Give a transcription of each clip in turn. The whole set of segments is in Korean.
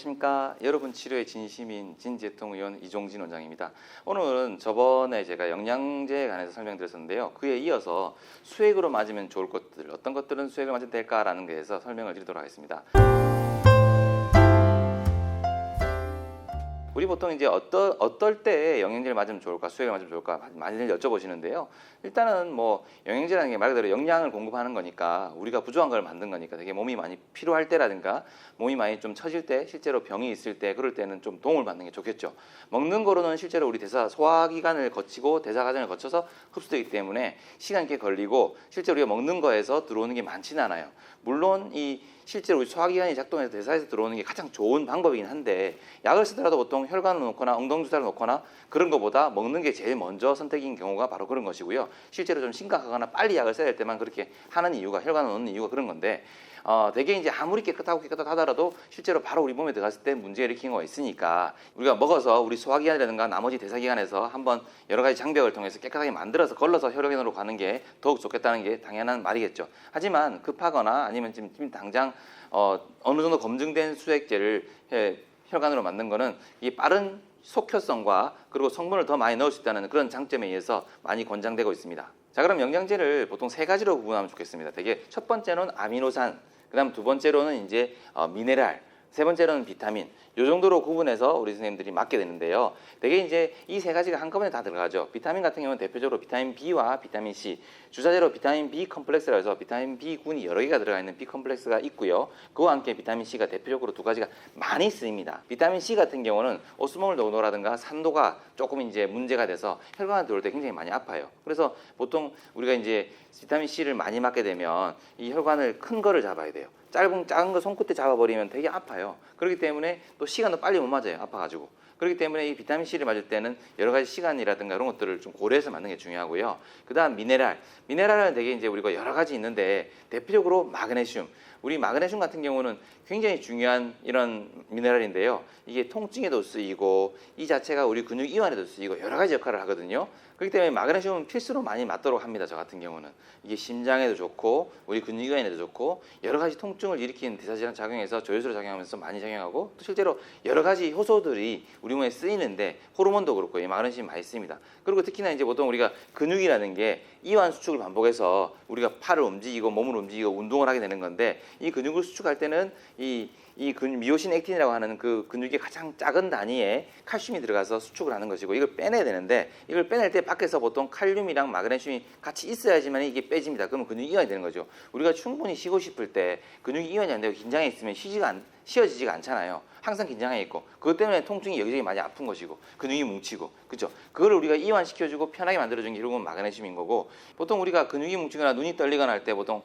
안녕하십니까. 여러분 치료의 진심인 진재통의원 이종진 원장입니다. 오늘은 저번에 제가 영양제에 관해서 설명드렸었는데요. 그에 이어서 수액으로 맞으면 좋을 것들, 어떤 것들은 수액을 맞으면 될까라는 것에서 설명을 드리도록 하겠습니다. 우리 보통 이제 어떨 때 영양제를 맞으면 좋을까, 수액을 맞으면 좋을까 많이들 여쭤보시는데요. 일단은 뭐 영양제라는 게 말 그대로 영양을 공급하는 거니까 우리가 부족한 걸 만든 거니까 되게 몸이 많이 필요할 때라든가 몸이 많이 좀 처질 때, 실제로 병이 있을 때 그럴 때는 좀 도움을 받는 게 좋겠죠. 먹는 거로는 실제로 우리 소화기관을 거치고 대사 과정을 거쳐서 흡수되기 때문에 시간이 꽤 걸리고 실제로 우리가 먹는 거에서 들어오는 게 많지는 않아요. 물론 실제로 우리 소화기관이 작동해서 대사에서 들어오는 게 가장 좋은 방법이긴 한데 약을 쓰더라도 보통 혈관을 놓거나 엉덩주사를 놓거나 그런 것보다 먹는 게 제일 먼저 선택인 경우가 바로 그런 것이고요. 실제로 좀 심각하거나 빨리 약을 써야 될 때만 그렇게 하는 이유가 혈관을 놓는 이유가 그런 건데 되게 이제 아무리 깨끗하더라도 실제로 바로 우리 몸에 들어갔을 때 문제 일으키는 거가 있으니까 우리가 먹어서 우리 소화기관이라든가 나머지 대사기관에서 한번 여러 가지 장벽을 통해서 깨끗하게 만들어서 걸러서 혈관으로 가는 게 더욱 좋겠다는 게 당연한 말이겠죠. 하지만 급하거나 아니면 지금 당장 어느 정도 검증된 수액제를 혈관으로 만든 거는 이 빠른 속효성과 그리고 성분을 더 많이 넣을 수 있다는 그런 장점에 의해서 많이 권장되고 있습니다. 자, 그럼 영양제를 보통 세 가지로 구분하면 좋겠습니다. 되게 첫 번째는 아미노산, 그다음 두 번째로는 이제 미네랄, 세 번째로는 비타민. 이 정도로 구분해서 우리 선생님들이 맞게 되는데요. 되게 이제 이 세 가지가 한꺼번에 다 들어가죠. 비타민 같은 경우는 대표적으로 비타민 B와 비타민 C, 주사제로 비타민 B 컴플렉스라 해서 비타민 B군이 여러 개가 들어가 있는 B 컴플렉스가 있고요. 그와 함께 비타민 C가 대표적으로 두 가지가 많이 쓰입니다. 비타민 C 같은 경우는 오스모몰 농도라든가 산도가 조금 이제 문제가 돼서 혈관에 들어올 때 굉장히 많이 아파요. 그래서 보통 우리가 이제 비타민 C를 많이 맞게 되면 이 혈관을 큰 거를 잡아야 돼요. 작은 거 손끝에 잡아버리면 되게 아파요. 그렇기 때문에 또 시간도 빨리 못 맞아요. 아파가지고. 그렇기 때문에 이 비타민 C를 맞을 때는 여러 가지 시간이라든가 이런 것들을 좀 고려해서 맞는 게 중요하고요. 그 다음 미네랄은 되게 이제 우리가 여러 가지 있는데 대표적으로 마그네슘. 우리 마그네슘 같은 경우는 굉장히 중요한 이런 미네랄인데요. 이게 통증에도 쓰이고 이 자체가 우리 근육 이완에도 쓰이고 여러 가지 역할을 하거든요. 그렇기 때문에 마그네슘은 필수로 많이 맞도록 합니다. 저 같은 경우는. 이게 심장에도 좋고 우리 근육 이완에도 좋고 여러 가지 통증을 일으키는 대사질환 작용해서 조혈소로 작용하면서 많이 작용하고 또 실제로 여러 가지 효소들이 우리 몸에 쓰이는데 호르몬도 그렇고 이 마그네슘이 많이 쓰입니다. 그리고 특히나 이제 보통 우리가 근육이라는 게 이완 수축을 반복해서 우리가 팔을 움직이고 몸을 움직이고 운동을 하게 되는 건데 이 근육을 수축할 때는 미오신 액틴이라고 하는 그 근육의 가장 작은 단위에 칼슘이 들어가서 수축을 하는 것이고 이걸 빼내야 되는데 이걸 빼낼 때 밖에서 보통 칼륨이랑 마그네슘이 같이 있어야지만 이게 빼집니다. 그러면 근육이 이완이 되는 거죠. 우리가 충분히 쉬고 싶을 때 근육이 이완이 안 되고 긴장해 있으면 쉬어지지가 않잖아요. 항상 긴장해 있고 그것 때문에 통증이 여기저기 많이 아픈 것이고 근육이 뭉치고 그렇죠. 그걸 우리가 이완시켜주고 편하게 만들어주는 게 결국은 마그네슘인 거고 보통 우리가 근육이 뭉치거나 눈이 떨리거나 할 때 보통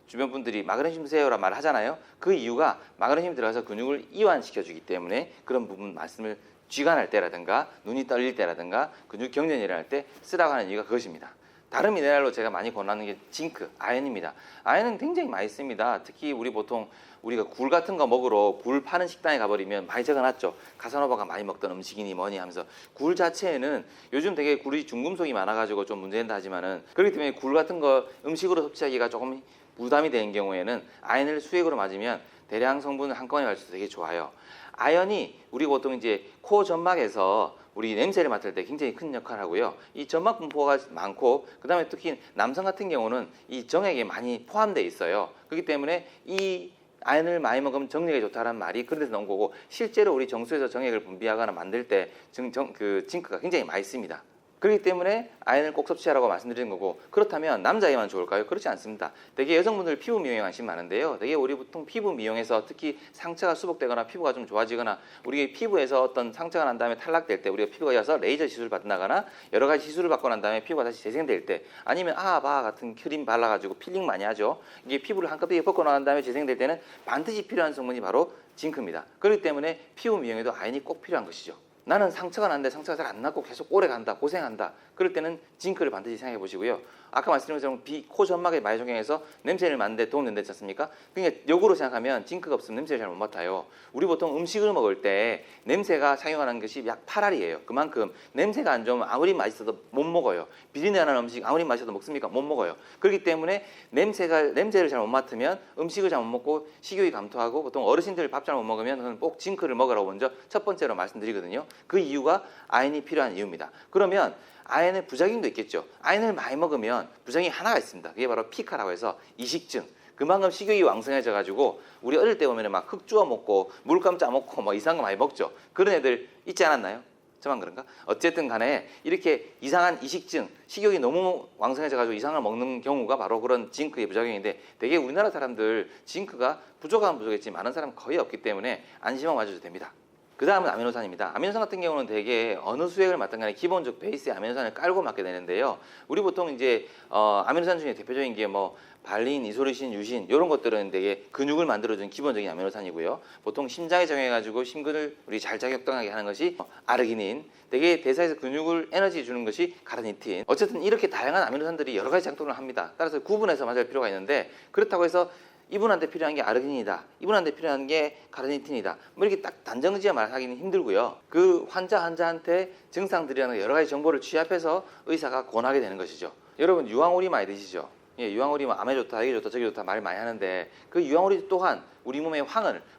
주변 분들이 마그네슘 드세요라 말을 하잖아요. 그 이유가 마그네슘이 들어가서 근육을 이완시켜주기 때문에 그런 부분 말씀을 쥐관할 때라든가 눈이 떨릴 때라든가 근육 경련이 일어날 때 쓰라고 하는 이유가 그것입니다. 다른 미네랄로 제가 많이 권하는 게 징크, 아연입니다. 아연은 굉장히 많이 씁니다. 특히 우리가 굴 같은 거 먹으러 굴 파는 식당에 가버리면 많이 적어놨죠. 가사노바가 많이 먹던 음식이니 뭐니 하면서 굴 자체에는 요즘 되게 굴이 중금속이 많아가지고 좀 문제된다 하지만은 그렇기 때문에 굴 같은 거 음식으로 섭취하기가 조금 부담이 되는 경우에는 아연을 수액으로 맞으면 대량 성분을 한꺼번에 갈 수 있어서 되게 좋아요. 아연이 우리 보통 이제 코 점막에서 우리 냄새를 맡을 때 굉장히 큰 역할을 하고요. 이 점막 분포가 많고 그다음에 특히 남성 같은 경우는 이 정액에 많이 포함되어 있어요. 그렇기 때문에 이 아연을 많이 먹으면 정력에 좋다는 말이 그런 데서 나온 거고 실제로 우리 정수에서 정액을 분비하거나 만들 때 징크가 굉장히 많이 씁니다. 그렇기 때문에 아연을 꼭 섭취하라고 말씀드리는 거고 그렇다면 남자에게만 좋을까요? 그렇지 않습니다. 되게 여성분들 피부 미용에 관심 많은데요. 되게 우리 보통 피부 미용에서 특히 상처가 수복되거나 피부가 좀 좋아지거나 우리 피부에서 어떤 상처가 난 다음에 탈락될 때 우리가 피부가 여서 레이저 시술을 받는다거나 여러 가지 시술을 받고 난 다음에 피부가 다시 재생될 때 아니면 아바 같은 크림 발라가지고 필링 많이 하죠. 이게 피부를 한꺼번에 벗고 난 다음에 재생될 때는 반드시 필요한 성분이 바로 징크입니다. 그렇기 때문에 피부 미용에도 아연이 꼭 필요한 것이죠. 나는 상처가 났는데 상처가 잘 안 났고 계속 오래 간다, 고생한다. 그럴 때는 징크를 반드시 생각해 보시고요. 아까 말씀드린 것처럼 코 점막의 마이종양에서 냄새를 맡는데 도움된다 했지 않습니까? 그러니까 역으로 생각하면 징크가 없으면 냄새를 잘 못 맡아요. 우리 보통 음식을 먹을 때 냄새가 작용하는 것이 약 8알이에요. 그만큼 냄새가 안 좋으면 아무리 맛있어도 못 먹어요. 비린내 나는 음식 아무리 맛있어도 먹습니까? 못 먹어요. 그렇기 때문에 냄새를 잘 못 맡으면 음식을 잘 못 먹고 식욕이 감퇴하고, 보통 어르신들 밥 잘 못 먹으면 그건 꼭 징크를 먹으라고 먼저 첫 번째로 말씀드리거든요. 그 이유가 아연이 필요한 이유입니다. 그러면 아연의 부작용도 있겠죠. 아연을 많이 먹으면 부작용이 하나가 있습니다. 그게 바로 피카라고 해서 이식증. 그만큼 식욕이 왕성해져 가지고 우리 어릴 때 보면 막 흙 주워 먹고 물감 짜 먹고 뭐 이상한 거 많이 먹죠. 그런 애들 있지 않았나요? 저만 그런가? 어쨌든 간에 이렇게 이상한 이식증, 식욕이 너무 왕성해져 가지고 이상한 걸 먹는 경우가 바로 그런 징크의 부작용인데, 되게 우리나라 사람들 징크가 부족하면 부족했지 많은 사람 거의 없기 때문에 안심하고 맞아도 됩니다. 그 다음은 아미노산입니다. 아미노산 같은 경우는 되게 어느 수액을 맡든 간에 기본적 베이스에 아미노산을 깔고 맡게 되는데요. 우리 보통 이제 아미노산 중에 대표적인 게 뭐 발린, 이소리신, 유신 이런 것들은 되게 근육을 만들어주는 기본적인 아미노산이고요. 보통 심장에 작용해가지고 심근을 우리 잘 작용하게 하는 것이 아르기닌, 되게 대사에서 근육을 에너지 주는 것이 카르니틴. 어쨌든 이렇게 다양한 아미노산들이 여러 가지 작동을 합니다. 따라서 구분해서 맞을 필요가 있는데, 그렇다고 해서 이분한테 필요한 게 아르기닌이다, 이분한테 필요한 게 카르니틴이다, 뭐 이렇게 딱 단정지어 말하기는 힘들고요. 그 환자한테 증상들이라는 여러 가지 정보를 취합해서 의사가 권하게 되는 것이죠. 여러분 유황오리 많이 드시죠? 예, 유황오리 뭐 암에 좋다, 이게 좋다, 저게 좋다 말 많이 하는데, 그 유황오리 또한 우리 몸에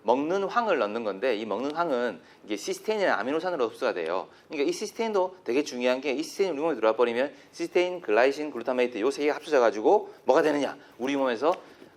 먹는 황을 넣는 건데, 이 먹는 황은 이게 시스테인이나 아미노산으로 흡수가 돼요. 그러니까 이 시스테인도 되게 중요한 게, 이 시스테인이 우리 몸에 들어와 버리면 시스테인, 글라이신, 글루타메이트 요 세 개가 합쳐져 가지고 뭐가 되느냐? 우리 몸에서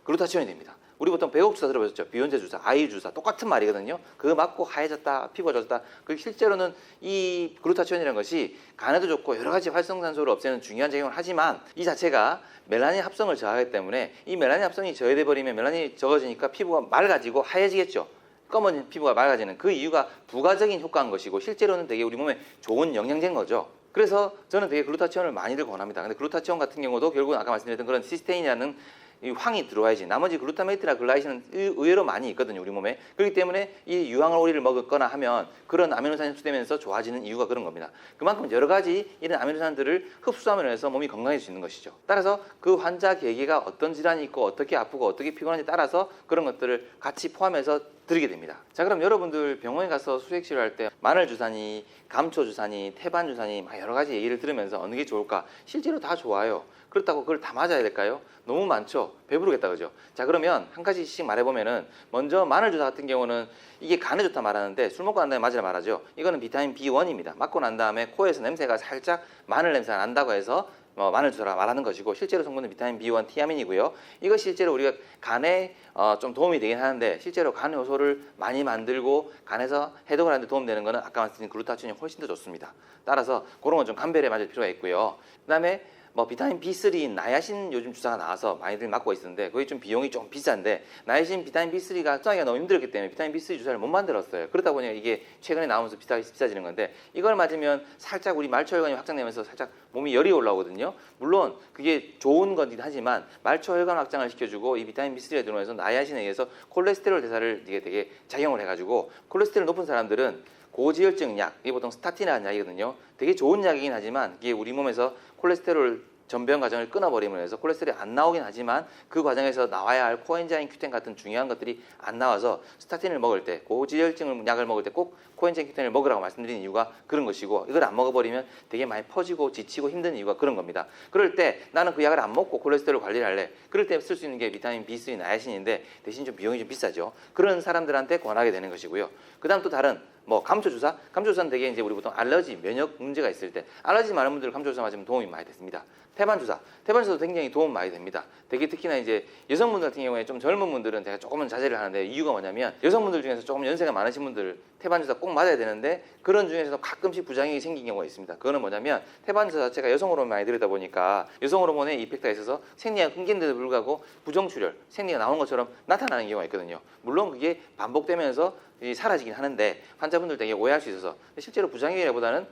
글루타치온이 됩니다. 우리 보통 배옥 주사 들어보셨죠? 비온제 주사, 아이 주사 똑같은 말이거든요. 그거 맞고 하얘졌다, 피부가 좋다. 그 실제로는 이 글루타치온이라는 것이 간에도 좋고 여러 가지 활성산소를 없애는 중요한 작용을 하지만, 이 자체가 멜라닌 합성을 저하하기 때문에 이 멜라닌 합성이 저해돼 버리면 멜라닌이 적어지니까 피부가 맑아지고 하얘지겠죠. 검은 피부가 맑아지는 그 이유가 부가적인 효과인 것이고, 실제로는 되게 우리 몸에 좋은 영양제인 거죠. 그래서 저는 되게 글루타치온을 많이들 권합니다. 근데 글루타치온 같은 경우도 결국은 아까 말씀드렸던 그런 시스테인이라는 이 황이 들어와야지, 나머지 글루타메이트나 글라이신은 의외로 많이 있거든요, 우리 몸에. 그렇기 때문에 이 유황오리를 먹거나 하면 그런 아미노산이 흡수되면서 좋아지는 이유가 그런 겁니다. 그만큼 여러 가지 이런 아미노산들을 흡수함으로 해서 몸이 건강해질 수 있는 것이죠. 따라서 그 환자 계기가 어떤 질환이 있고 어떻게 아프고 어떻게 피곤한지 따라서 그런 것들을 같이 포함해서 드리게 됩니다. 자, 그럼 여러분들 병원에 가서 수액 치료할 때 마늘 주사니, 감초 주사니, 태반 주사니 막 여러 가지 얘기를 들으면서 어느 게 좋을까? 실제로 다 좋아요. 그렇다고 그걸 다 맞아야 될까요? 너무 많죠. 배부르겠다, 그죠? 자, 그러면 한 가지씩 말해보면은, 먼저 마늘 주사 같은 경우는 이게 간에 좋다 말하는데, 술 먹고 난 다음에 맞으라 말하죠. 이거는 비타민 B1입니다. 맞고 난 다음에 코에서 냄새가 살짝 마늘 냄새가 난다고 해서 마늘 주사라 말하는 것이고, 실제로 성분은 비타민 B1 티아민이고요. 이거 실제로 우리가 간에 좀 도움이 되긴 하는데, 실제로 간 요소를 많이 만들고 간에서 해독을 하는 데 도움되는 거는 아까 말씀드린 글루타치온이 훨씬 더 좋습니다. 따라서 그런 건 좀 감별해 맞을 필요가 있고요. 그다음에 비타민 B3인 나야신 요즘 주사가 나와서 많이들 맞고 있었는데, 거기 좀 비용이 좀 비싼데, 나야신 비타민 B3가 수하기가 너무 힘들었기 때문에 비타민 B3 주사를 못 만들었어요. 그러다 보니 이게 최근에 나오면서 비싸지는 건데, 이걸 맞으면 살짝 우리 말초혈관이 확장되면서 살짝 몸이 열이 올라오거든요. 물론 그게 좋은 거긴 하지만 말초혈관 확장을 시켜주고, 이 비타민 B3가 들어오면서 나야신에 의해서 콜레스테롤 대사를 이게 되게 작용을 해가지고, 콜레스테롤 높은 사람들은 고지혈증 약, 이게 보통 스타틴이라는 약이거든요. 되게 좋은 약이긴 하지만 이게 우리 몸에서 콜레스테롤 전변 과정을 끊어버림으로 해서 콜레스테롤이 안 나오긴 하지만, 그 과정에서 나와야 할 코엔자임 Q10 같은 중요한 것들이 안 나와서 스타틴을 먹을 때, 고지혈증 약을 먹을 때 꼭 코엔자임 Q10을 먹으라고 말씀드리는 이유가 그런 것이고, 이걸 안 먹어버리면 되게 많이 퍼지고 지치고 힘든 이유가 그런 겁니다. 그럴 때 나는 그 약을 안 먹고 콜레스테롤 관리를 할래. 그럴 때 쓸 수 있는 게 비타민 B3 나야신인데, 대신 좀 비용이 좀 비싸죠. 그런 사람들한테 권하게 되는 것이고요. 그 다음 또 다른 감초 주사? 감초 주사는 되게 이제 우리 보통 알러지, 면역 문제가 있을 때, 알러지 많은 분들 감초 주사 맞으면 도움이 많이 됐습니다. 태반 주사도 굉장히 도움 많이 됩니다. 되게 특히나 이제 여성분들 같은 경우에 좀 젊은 분들은 제가 조금은 자제를 하는데, 이유가 뭐냐면 여성분들 중에서 조금 연세가 많으신 분들 태반 주사 꼭 맞아야 되는데, 그런 중에서도 가끔씩 부작용이 생긴 경우가 있습니다. 그거는 뭐냐면, 태반 주사 자체가 여성 호르몬 많이 들이다 보니까 여성 호르몬에 이펙트가 있어서 생리가 끊긴데도 불구하고 부정출혈, 생리가 나오는 것처럼 나타나는 경우가 있거든요. 물론 그게 반복되면서 사라지긴 하는데, 환자분들 되게 오해할 수 있어서, 실제로 부작용이라보다는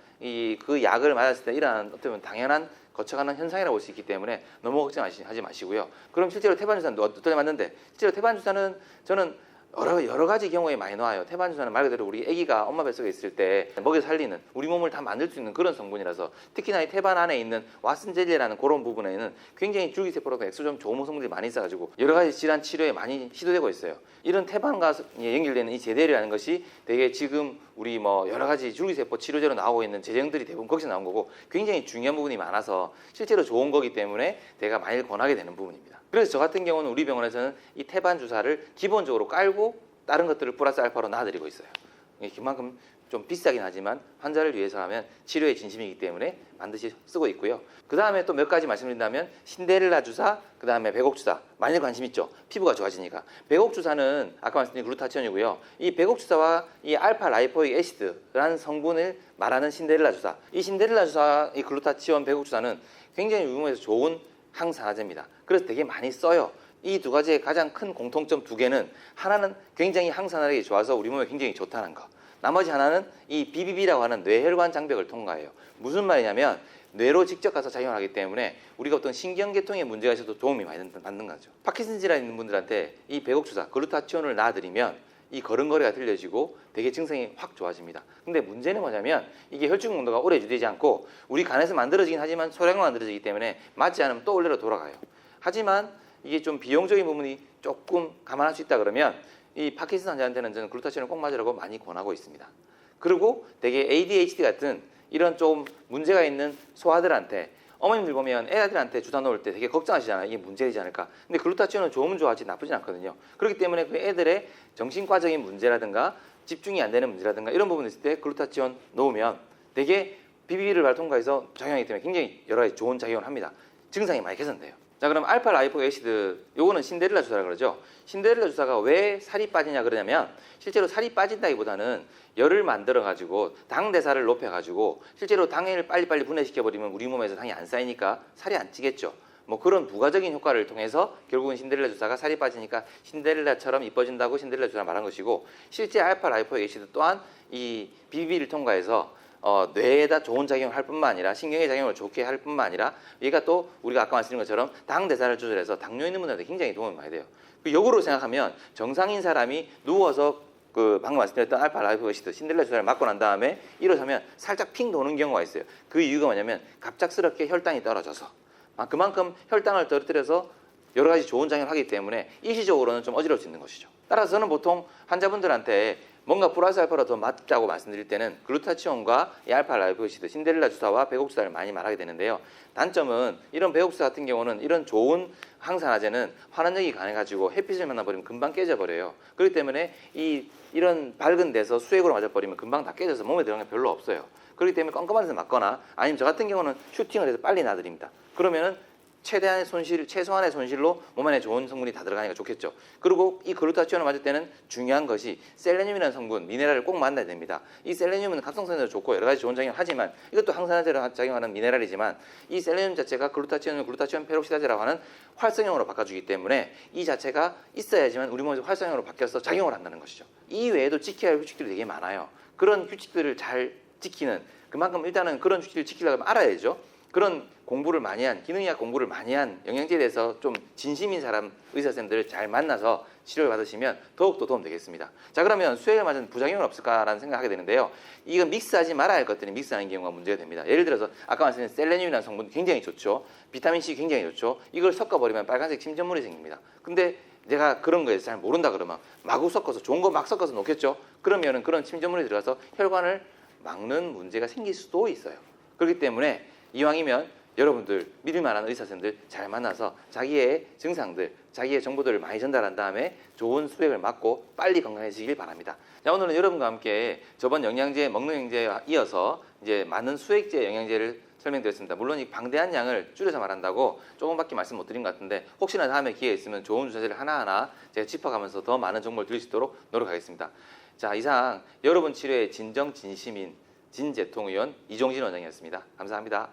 그 약을 맞았을 때 일어나는 어떻게 보면 당연한 거쳐가는 현상이라고 볼 수 있기 때문에 너무 걱정하지 마시고요. 그럼 실제로 태반 주사는 어떻게 맞는데, 실제로 태반 주사는 저는 여러 가지 경우에 많이 나와요. 태반 주사는 말 그대로 우리 아기가 엄마 뱃속에 있을 때 먹여 살리는 우리 몸을 다 만들 수 있는 그런 성분이라서 특히나 이 태반 안에 있는 왓슨 젤리라는 그런 부분에는 굉장히 줄기세포라도 엑소좀 좋은 성분들이 많이 있어가지고 여러 가지 질환 치료에 많이 시도되고 있어요. 이런 태반과 연결되는 이 제대리라는 것이 되게 지금 우리 뭐 여러 가지 줄기세포 치료제로 나오고 있는 제형들이 대부분 거기서 나온 거고 굉장히 중요한 부분이 많아서 실제로 좋은 거기 때문에 내가 많이 권하게 되는 부분입니다. 그래서 저 같은 경우는 우리 병원에서는 이 태반 주사를 기본적으로 깔고 다른 것들을 플러스 알파로 놔드리고 있어요. 그만큼 좀 비싸긴 하지만 환자를 위해서 하면 치료의 진심이기 때문에 반드시 쓰고 있고요. 그 다음에 또 몇 가지 말씀드린다면 신데렐라 주사, 그 다음에 백옥 주사 많이 관심 있죠. 피부가 좋아지니까. 백옥 주사는 아까 말씀드린 글루타치온이고요. 이 백옥 주사와 이 알파 라이포익 애시드라는 성분을 말하는 신데렐라 주사. 이 신데렐라 주사, 이 글루타치온 백옥 주사는 굉장히 유용해서 좋은 항산화제입니다. 그래서 되게 많이 써요. 이 두 가지의 가장 큰 공통점 두 개는 하나는 굉장히 항산화력이 좋아서 우리 몸에 굉장히 좋다는 거. 나머지 하나는 이 BBB라고 하는 뇌혈관 장벽을 통과해요. 무슨 말이냐면 뇌로 직접 가서 작용하기 때문에 우리가 어떤 신경계통에 문제가 있어도 도움이 많이 받는 거죠. 파킨슨 질환 있는 분들한테 이 백옥주사, 글루타치온을 놔드리면 이 걸음걸이가 들려지고 되게 증상이 확 좋아집니다. 근데 문제는 뭐냐면 이게 혈중 농도가 오래 유지되지 않고 우리 간에서 만들어지긴 하지만 소량만 만들어지기 때문에 맞지 않으면 또 원래로 돌아가요. 하지만 이게 좀 비용적인 부분이 조금 감안할 수 있다 그러면 이 파킨슨 환자한테는 저는 글루타치온을 꼭 맞으라고 많이 권하고 있습니다. 그리고 되게 ADHD 같은 이런 좀 문제가 있는 소아들한테 어머님들 보면 애들한테 주사 놓을 때 되게 걱정하시잖아요. 이게 문제이지 않을까. 근데 글루타치온은 좋으면 좋아하지 나쁘진 않거든요. 그렇기 때문에 그 애들의 정신과적인 문제라든가 집중이 안 되는 문제라든가 이런 부분이 있을 때 글루타치온 놓으면 되게 BBB를 발 통과해서 작용하기 때문에 굉장히 여러 가지 좋은 작용을 합니다. 증상이 많이 개선돼요. 자, 그럼 알파 라이포 애시드, 요거는 신데렐라 주사라 그러죠. 신데렐라 주사가 왜 살이 빠지냐 그러냐면 실제로 살이 빠진다기보다는 열을 만들어 가지고 당 대사를 높여 가지고 실제로 당을 빨리빨리 분해시켜 버리면 우리 몸에서 당이 안 쌓이니까 살이 안 찌겠죠. 뭐 그런 부가적인 효과를 통해서 결국은 신데렐라 주사가 살이 빠지니까 신데렐라처럼 이뻐진다고 신데렐라 주사를 말한 것이고, 실제 알파 라이포 애시드 또한 이 BBB를 통과해서 뇌에다 좋은 작용을 할 뿐만 아니라 신경의 작용을 좋게 할 뿐만 아니라 얘가 또 우리가 아까 말씀드린 것처럼 당 대사를 조절해서 당뇨 있는 분들한테 굉장히 도움이 많이 돼요. 그 역으로 생각하면 정상인 사람이 누워서 그 방금 말씀드렸던 알파 라이포 애시드 신데렐라 주사를 맞고 난 다음에 일어서면 살짝 핑 도는 경우가 있어요. 그 이유가 뭐냐면 갑작스럽게 혈당이 떨어져서 그만큼 혈당을 떨어뜨려서 여러 가지 좋은 작용을 하기 때문에 일시적으로는 좀 어지러울 수 있는 것이죠. 따라서 저는 보통 환자분들한테 뭔가 플러스 알파로 더 맞자고 말씀드릴 때는 글루타치온과 이 알파 라이포 애시드, 신데렐라 주사와 백옥 주사를 많이 말하게 되는데요. 단점은 이런 백옥 주사 같은 경우는 이런 좋은 항산화제는 환원력이 강해가지고 햇빛을 만나버리면 금방 깨져버려요. 그렇기 때문에 이런 밝은 데서 수액으로 맞아버리면 금방 다 깨져서 몸에 들어간 게 별로 없어요. 그렇기 때문에 껌껌한 데서 맞거나 아니면 저 같은 경우는 슈팅을 해서 빨리 놔드립니다. 그러면은 최대한의 손실, 최소한의 손실로 몸 안에 좋은 성분이 다 들어가니까 좋겠죠. 그리고 이 글루타치온을 맞을 때는 중요한 것이 셀레늄이라는 성분, 미네랄을 꼭 만나야 됩니다. 이 셀레늄은 각성성에도 좋고 여러 가지 좋은 작용을 하지만 이것도 항산화제로 작용하는 미네랄이지만 이 셀레늄 자체가 글루타치온을 글루타치온 페록시다제라고 하는 활성형으로 바꿔주기 때문에 이 자체가 있어야지만 우리 몸에서 활성형으로 바뀌어서 작용을 한다는 것이죠. 이 외에도 지켜야 할 규칙들이 되게 많아요. 그런 규칙들을 잘 지키는, 그만큼 일단은 그런 규칙을 지키려면 알아야죠. 그런 공부를 많이 한, 기능의학 공부를 많이 한 영양제에 대해서 좀 진심인 사람, 의사선생님들을 잘 만나서 치료를 받으시면 더욱더 도움 되겠습니다. 자, 그러면 수액을 맞은 부작용은 없을까라는 생각하게 되는데요. 이건 믹스하지 말아야 할 것들이 믹스하는 경우가 문제가 됩니다. 예를 들어서 아까 말씀드린 셀레늄이라는 성분 굉장히 좋죠. 비타민C 굉장히 좋죠. 이걸 섞어버리면 빨간색 침전물이 생깁니다. 근데 내가 그런 거에 잘 모른다 그러면 마구 섞어서 좋은 거 막 섞어서 놓겠죠. 그러면은 그런 침전물이 들어가서 혈관을 막는 문제가 생길 수도 있어요. 그렇기 때문에 이왕이면 여러분들 믿을 만한 의사선생님들 잘 만나서 자기의 증상들, 자기의 정보들을 많이 전달한 다음에 좋은 수액을 맞고 빨리 건강해지길 바랍니다. 자, 오늘은 여러분과 함께 저번 영양제, 먹는 영양제에 이어서 이제 맞는 수액제 영양제를 설명드렸습니다. 물론 이 방대한 양을 줄여서 말한다고 조금밖에 말씀 못 드린 것 같은데 혹시나 다음에 기회 있으면 좋은 주사제를 하나하나 제가 짚어가면서 더 많은 정보를 드릴 수 있도록 노력하겠습니다. 자, 이상 여러분 치료의 진정 진심인 진재통의원 이종진 원장이었습니다. 감사합니다.